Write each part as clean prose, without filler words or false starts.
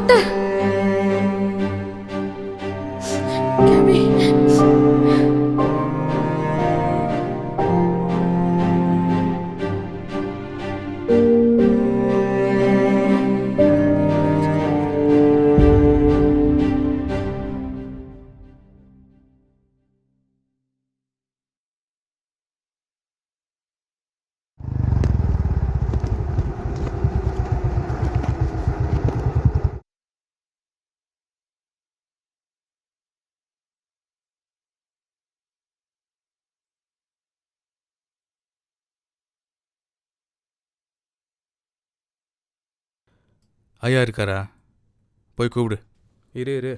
Doctor KP. ஐயா இருக்காரா? போய் கூப்பிடு. இரு.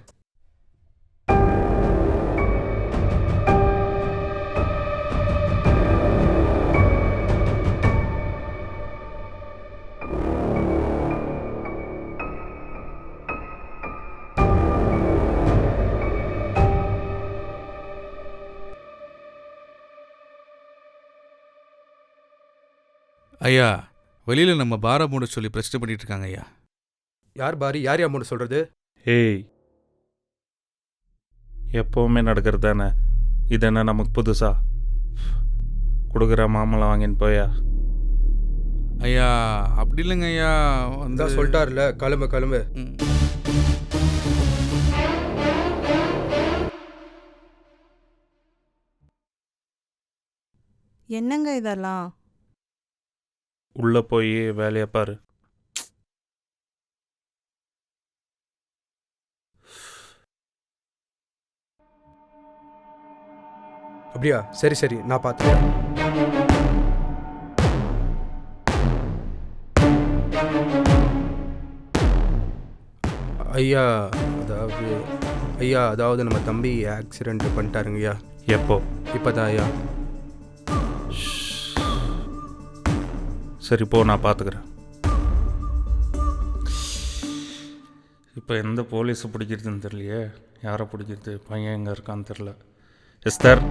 ஐயா, வெளியில் நம்ம பாரை மூட சொல்லி பிரச்சனை பண்ணிட்டு இருக்காங்க ஐயா. யார் பாரி? யார் அமௌண்ட் சொல்கிறது? ஏய், எப்போவுமே நடக்கிறது தானே, இது என்ன நமக்கு புதுசா? கொடுக்குற மாமலை வாங்கின்னு போயா? ஐயா அப்படி இல்லைங்க ஐயா, தான் சொல்லிட்டார்ல, கிளம்பு. என்னங்க இதெல்லாம்? உள்ளே போய் வேலையை பாரு. அப்படியா? சரி, நான் பார்த்துக்கிறேன். ஐயா, அதாவது நம்ம தம்பி ஆக்சிடென்ட் பண்ணிட்டாருங்க ஐயா. எப்போ? இப்போதான் ஐயா. சரி போ, நான் பார்த்துக்கிறேன். இப்போ எந்த போலீஸை பிடிக்கிறதுன்னு தெரியலையே, யாரை பிடிக்கிறது? பையன் எங்கே இருக்கான்னு தெரில. எஸ்தர்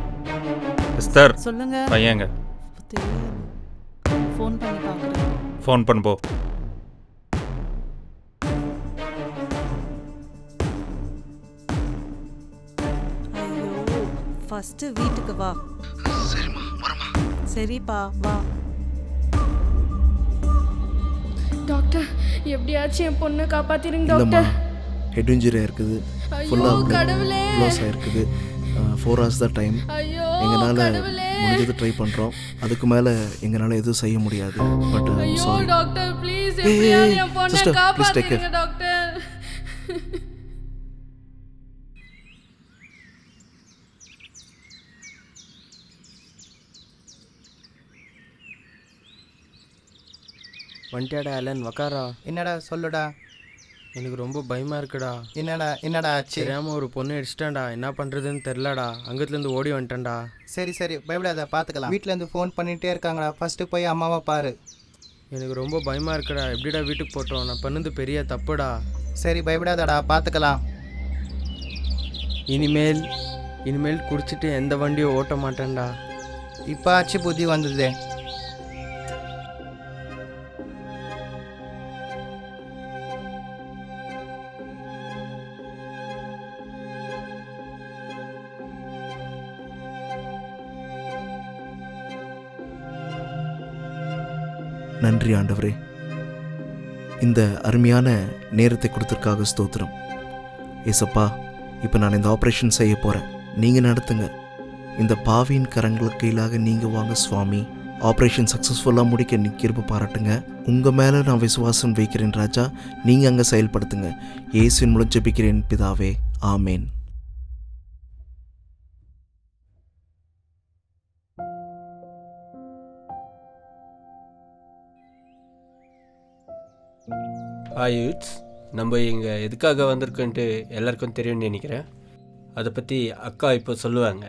சொல்லுங்க. பையங்க ஃபோன் பண்ணி பார்க்குறேன். ஃபோன் பண்ண போ. ஐயோ, ஃபர்ஸ்ட் வீட்டுக்கு வா. சரிப்பா, வா. டாக்டர் எப்படியாச்சும் என் பொண்ணை காப்பாத்திருங்க டாக்டர். ஹெட் இன்ஜுரி இருக்குது, ஃபுல்லாக க்ளோஸ் ஆகிருக்குது. 4 hours தான் டைம். எங்களால் முடிஞ்சது ட்ரை பண்ணுறோம். அதுக்கு மேலே எங்களால் எதுவும் செய்ய முடியாது. பட் சாரி டாக்டர், ப்ளீஸ் எப்படியாவது என் பொண்ணை காப்பாத்திருங்க டாக்டர். வந்துட்டியாடா அலன், வக்காரா. என்னடா சொல்லுடா. எனக்கு ரொம்ப பயமாக இருக்குடா. என்னடா ஆச்சு? தெரியாமல் ஒரு பொண்ணு அடிச்சிட்டான்டா, என்ன பண்ணுறதுன்னு தெரிலடா. அங்கத்துலேருந்து ஓடி வந்துட்டேன்டா. சரி பயப்படாத, பார்த்துக்கலாம். வீட்டிலேருந்து ஃபோன் பண்ணிகிட்டே இருக்காங்கடா, ஃபஸ்ட்டு போய் அம்மாவை பாரு. எனக்கு ரொம்ப பயமாக இருக்குடா. எப்படிடா வீட்டுக்கு போட்டோம்? நான் பண்ணது பெரிய தப்புடா. சரி பயப்படாதடா, பார்த்துக்கலாம். இனிமேல் குடிச்சிட்டு எந்த வண்டியும் ஓட்ட மாட்டேன்டா. இப்போ ஆச்சு புத்தி வந்தது. நன்றி ஆண்டவரே, இந்த அருமையான நேரத்தை கொடுத்ததற்காக ஸ்தோத்திரம். ஏசப்பா, இப்போ நான் இந்த ஆப்ரேஷன் செய்ய போகிறேன், நீங்கள் நடத்துங்க. இந்த பாவியின் கரங்களுக்கு கீழாக நீங்கள் வாங்க சுவாமி. ஆப்ரேஷன் சக்ஸஸ்ஃபுல்லாக முடிக்க நீ கிருபை பாராட்டுங்க. உங்கள் மேலே நான் விசுவாசம் வைக்கிறேன் ராஜா, நீங்கள் அங்கே செயல்படுத்துங்க. இயேசுவின் மூலம் ஜெபிக்கிறேன் பிதாவே, ஆமேன். யூத்ஸ், நம்ம இங்கே எதுக்காக வந்திருக்கோன்ட்டு எல்லாருக்கும் தெரியும்னு நினைக்கிறேன். அதை பற்றி அக்கா இப்போ சொல்லுவாங்க.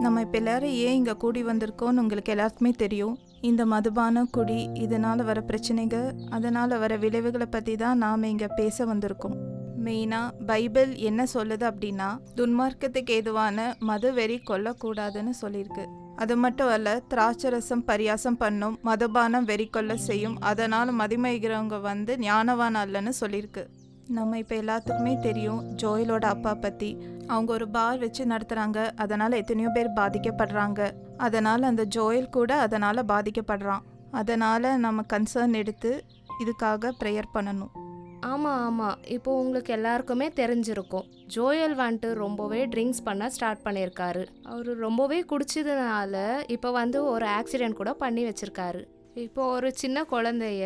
நம்ம இப்போ எல்லாரும் ஏன் இங்கே கூடி வந்திருக்கோன்னு உங்களுக்கு எல்லாருக்குமே தெரியும். இந்த மதுபான குடி, இதனால் வர பிரச்சனைகள், அதனால் வர விளைவுகளை பற்றி தான் நாம் இங்கே பேச வந்திருக்கோம். மெயினாக பைபிள் என்ன சொல்லுது அப்படின்னா, துன்மார்க்கத்துக்கு ஏதுவான மது வெறி கொல்லக்கூடாதுன்னு சொல்லியிருக்கு. அது மட்டும் அல்ல, திராட்சரசம் பரியாசம் பண்ணும், மதுபானம் வெறி கொள்ள செய்யும், அதனால் மதிமயங்கிறவங்க ஞானவான் அல்லன்னு சொல்லியிருக்கு. நம்ம இப்போ எல்லாத்துக்குமே தெரியும் ஜோயலோட அப்பா பற்றி. அவங்க ஒரு பார் வச்சு நடத்துகிறாங்க, அதனால் எத்தனையோ பேர் பாதிக்கப்படுறாங்க. அதனால் அந்த ஜோயல் கூட அதனால் பாதிக்கப்படுறான். அதனால் நம்ம கன்சர்ன் எடுத்து இதுக்காக ப்ரேயர் பண்ணணும். ஆமாம் ஆமாம், இப்போ உங்களுக்கு எல்லாருக்குமே தெரிஞ்சிருக்கும் ஜோயல் வந்துட்டு ரொம்பவே ட்ரிங்க்ஸ் பண்ண ஸ்டார்ட் பண்ணியிருக்காரு. அவர் ரொம்பவே குடிச்சதுனால இப்போ ஒரு ஆக்சிடெண்ட் கூட பண்ணி வச்சிருக்காரு. இப்போ ஒரு சின்ன குழந்தைய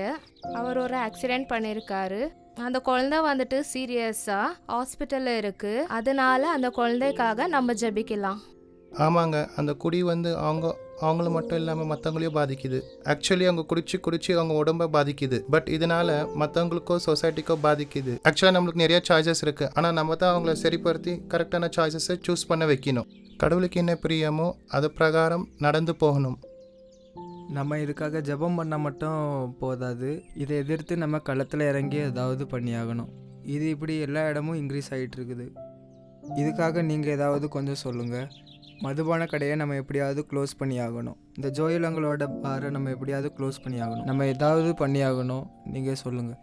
அவர் ஒரு ஆக்சிடெண்ட் பண்ணியிருக்காரு. அந்த குழந்தை சீரியஸாக ஹாஸ்பிட்டலில் இருக்குது. அதனால அந்த குழந்தைக்காக நம்ம ஜெபிக்கலாம். ஆமாங்க, அந்த குடி அவங்கள மட்டும் இல்லாமல் மற்றவங்களையும் பாதிக்குது. ஆக்சுவலி அவங்க குடிச்சு அவங்க உடம்ப பாதிக்குது. பட் இதனால மற்றவங்களுக்கோ சொசைட்டிக்கோ பாதிக்குது. ஆக்சுவலாக நம்மளுக்கு நிறைய சாய்ஸஸ் இருக்குது. ஆனால் நம்ம தான் அவங்கள சரிப்படுத்தி கரெக்டான சாய்ஸஸை சூஸ் பண்ண வைக்கணும். கடவுளுக்கு என்ன பிரியமோ அது பிரகாரம் நடந்து போகணும். நம்ம இதுக்காக ஜெபம் பண்ணால் மட்டும் போதாது, இதை எதிர்த்து நம்ம களத்தில் இறங்கி ஏதாவது பண்ணியாகணும். இது இப்படி எல்லா இடமும் இன்க்ரீஸ் ஆகிட்டு இருக்குது. இதுக்காக நீங்கள் ஏதாவது கொஞ்சம் சொல்லுங்கள். மதுபான கடையை நம்ம எப்படியாவது க்ளோஸ் பண்ணி ஆகணும். இந்த ஜோயலங்களோட பாரை நம்ம எப்படியாவது க்ளோஸ் பண்ணி ஆகணும். நம்ம ஏதாவது பண்ணி ஆகணும். நீங்கள் சொல்லுங்கள்.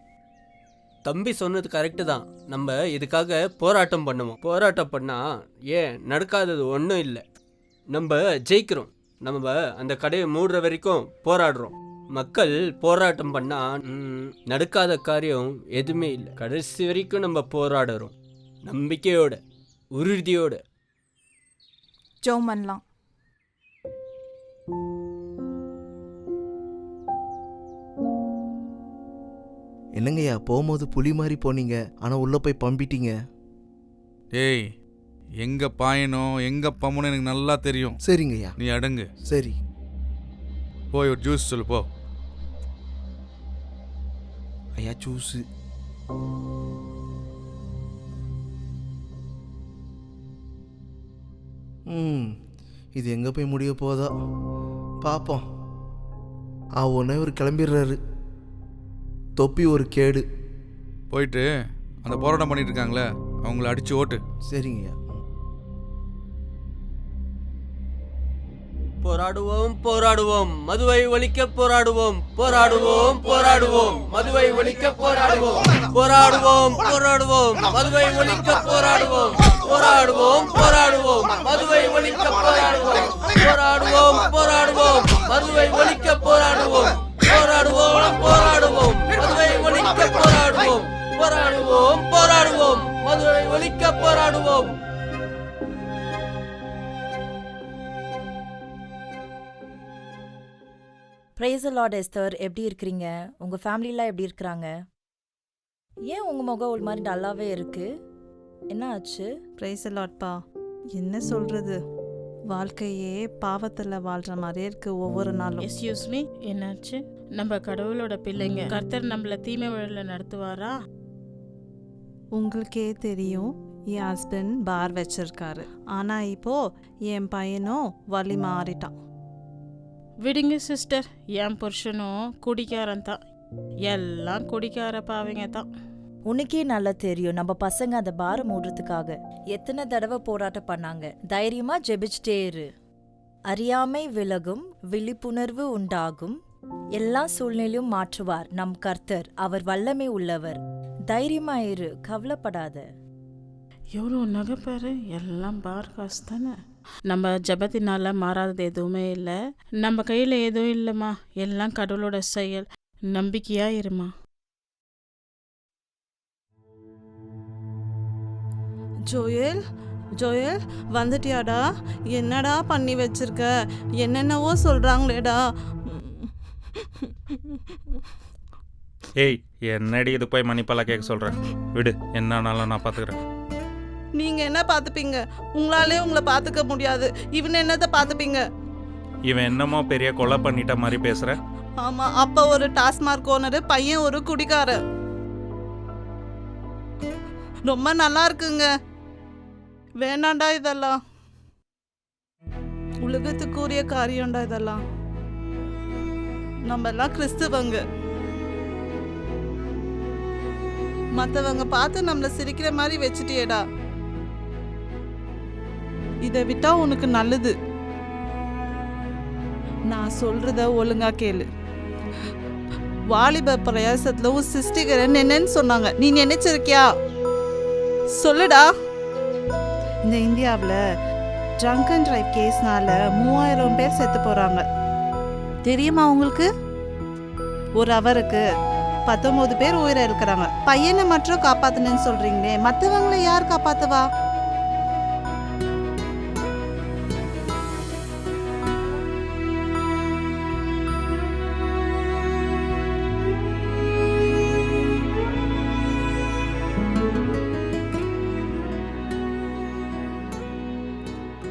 தம்பி சொன்னது கரெக்டு தான். நம்ம இதுக்காக போராட்டம் பண்ணுவோம். போராட்டம் பண்ணால் நடக்காதது ஒன்றும் இல்லை. நம்ம ஜெயிக்கிறோம். நம்ம அந்த கடையை மூடுற வரைக்கும் போராடுறோம். மக்கள் போராட்டம் பண்ணால் நடக்காத காரியம் எதுவுமே இல்லை. கடைசி வரைக்கும் நம்ம போராடுறோம், நம்பிக்கையோட, உறுதியோட. ஜெபம் பண்ணலாம். என்னங்கய்யா, போகும்போது புலி மாதிரி போனீங்க, ஆனால் உள்ளே போய் பம்பிட்டீங்க. ஏய், எங்க பாயணும் எங்க பம்பணும் எனக்கு நல்லா தெரியும். சரிங்கய்யா. நீ அடங்கு. சரி. போய் ஒரு ஜூஸ் சொல்லு போ. ஐயா, ஜூஸு. இது எங்கே போய் முடிய போதா பார்ப்போம். ஒன்றே ஒரு கிளம்பிடுறாரு. தொப்பி ஒரு கேடு. போயிட்டு அந்த போராட்டம் பண்ணிட்டு இருக்காங்களே அவங்கள அடிச்சு ஓட்டு. சரிங்கய்யா. போராடுவோம் போராடுவோம், மதுவை ஒழிக்க போராடுவோம். போராடுவோம் போராடுவோம், மதுவை ஒழிக்க போராடுவோம். போராடுவோம் போராடுவோம், மதுவை ஒழிக்க போராடுவோம். போராடுவோம் போராடுவோம், மதுவை ஒழிக்க போராடுவோம். போராடுவோம் போராடுவோம், மதுவை ஒழிக்க போராடுவோம். போராடுவோம் போராடுவோம், மதுவை ஒழிக்க போராடுவோம். போராடுவோம் போராடுவோம், மதுவை ஒழிக்க போராடுவோம். பிரைஸ் தி லார்ட் எஸ்தர், எப்படி இருக்கிறீங்க? உங்கள் ஃபேமிலிலாம் எப்படி இருக்கிறாங்க? ஏன் உங்கள் முகம் ஒரு மாதிரி டல்லாகவே இருக்கு? என்ன ஆச்சு? பிரைஸ் தி லார்ட்ப்பா. என்ன சொல்கிறது, வாழ்க்கையே பாவத்தில் வாழ்கிற மாதிரியே இருக்குது ஒவ்வொரு நாளும். எஸ்கியூஸ் மீ, என்னாச்சு? நம்ம கடவுளோட பிள்ளைங்க, கர்த்தர் நம்மளை தீமை வழியில் நடத்துவாரா? உங்களுக்கே தெரியும், என் ஹஸ்பண்ட் பார் வச்சிருக்காரு. ஆனால் இப்போது என் பையனும் வழி மாறிட்டான். விடுங்க சிஸ்டர், என் புருஷனும் குடிக்காரன் தான். எல்லாம் குடிக்கார பாவங்க தான். உனக்கே நல்லா தெரியும், நம்ம பசங்க அந்த பாரை மூடுறதுக்காக எத்தனை தடவை போராட்டம் பண்ணாங்க. தைரியமா ஜெபிச்சிட்டே இரு. அறியாமை விலகும், விழிப்புணர்வு உண்டாகும். எல்லா சூழ்நிலையும் மாற்றுவார் நம் கர்த்தர். அவர் வல்லமை உள்ளவர். தைரியமா இரு, கவலைப்படாத. எவ்வளோ நகை பாரு, எல்லாம் பார் காசு தானே. நம்ம ஜபத்தினால மாறாதது எதுவுமே இல்லை. நம்ம கையில் எதுவும் இல்லைம்மா, எல்லாம் கடவுளோட செயல். நம்பிக்கையா இருமா. ஜோயல், ஜோயல் வந்துட்டியாடா? என்னடா பண்ணி வச்சிருக்க? என்னென்னவோ சொல்கிறாங்களேடா. ஏய், என்னடி இது போய் மன்னிப்பெல்லாம் கேட்க சொல்கிறேன்? விடு, என்னன்னாலும் நான் பார்த்துக்கிறேன். நீங்கள் என்ன பார்த்துப்பீங்க? உங்களாலே உங்களை பார்த்துக்க முடியாது. இவன் என்னத்தை பார்த்துப்பீங்க? இவன் என்னமோ பெரிய கொலை பண்ணிட்ட மாதிரி பேசுகிற. ஆமாம், அப்போ ஒரு டாஸ்மார்க் ஓனரு, பையன் ஒரு குடிக்காரர். ரொம்ப நல்லா இருக்குங்க. வேண்டாண்டா இதெல்லாம். உலகத்துக்குரிய காரியம்டா இதெல்லாம். நம்ம எல்லாம் கிறிஸ்துவங்க. மற்றவங்க பார்த்து நம்மளை சிரிக்கிற மாதிரி வச்சுட்டியேடா. இதை விட்டா உனக்கு நல்லது. நான் சொல்றத ஒழுங்கா கேளு. வாலிப பிரயாசத்துல உன் சிருஷ்டிகரன் என்னன்னு சொன்னாங்க. நீ நினைச்சிருக்கியா? சொல்லுடா. இந்த இந்தியாவில் ட்ரங்க் அண்ட் டிரைவ் கேஸ்னால 3000 பேர் செத்து போறாங்க. தெரியுமா உங்களுக்கு? ஒரு அவருக்கு 19 பேர் உயிரை இருக்கிறாங்க. பையனை மட்டும் காப்பாத்தணும்னு சொல்றீங்களே, மற்றவங்களை யார் காப்பாத்துவா?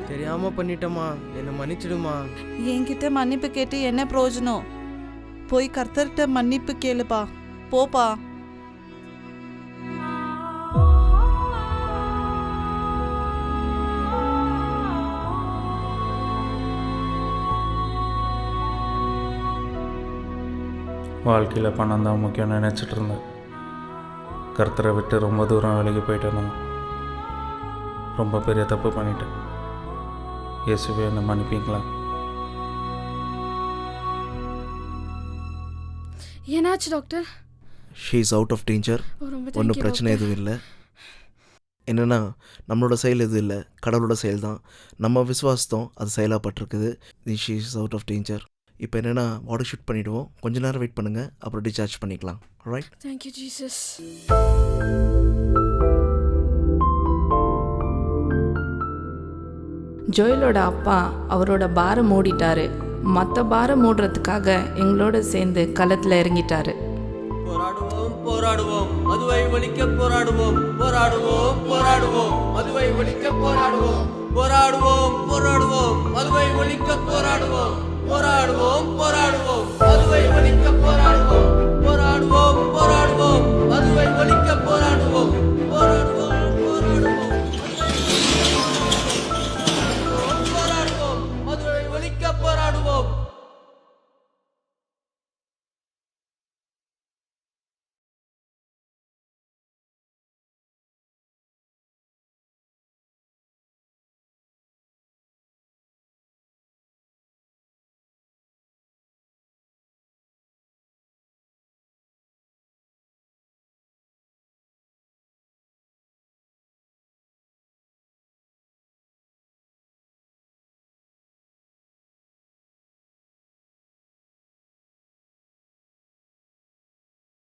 தெரியாம பண்ணிட்டோமா, என்னை மன்னிச்சிடுமா. என்கிட்ட மன்னிப்பு கேட்டு என்ன பிரயோஜனம்? போய் கர்த்தர்கிட்ட மன்னிப்பு கேளுப்பா. போப்பா. வாழ்க்கையில் பணம் தான் முக்கியம் நினச்சிட்டு இருந்தேன். கர்த்தரை விட்டு ரொம்ப தூரம் விலகி போயிட்டேன். நான் ரொம்ப பெரிய தப்பு பண்ணிட்டேன். இயேசுவே என்னை மன்னிப்பீங்களா? என்னாச்சு doctor? She is out of danger. ரொம்ப ஒன்றும் பிரச்சனை எதுவும் இல்லை. என்னென்னா நம்மளோட செயல் எதுவும் இல்லை, கடவுளோட செயல் தான். நம்ம விசுவாசத்தோம் அது செயலாகப்பட்டிருக்குது. She is out of danger. இப்போ என்னென்னா பாடி ஷூட் பண்ணிவிடுவோம். கொஞ்ச நேரம் வெயிட் பண்ணுங்கள், அப்புறம் டிஸ்சார்ஜ் பண்ணிக்கலாம். ரைட்? Thank you Jesus. ஜோயலோட அப்பா அவரோட பாரை மூடிட்டாரு. மற்ற பாரை மூடுறதுக்காக எங்களோட சேர்ந்து களத்தில் இறங்கிட்டாரு. போராடுவோம் போராடுவோம் மதுவை ஒழிக்க போராடுவோம். போராடுவோம் போராடுவோம் மதுவை ஒழிக்க போராடுவோம். போராடுவோம் போராடுவோம் மதுவை ஒழிக்க போராடுவோம். போராடுவோம் போராடுவோம் மதுவை ஒழிக்க போராடுவோம். போராடுவோம் போராடுவோம் மதுவை ஒழிக்க போராடுவோம்.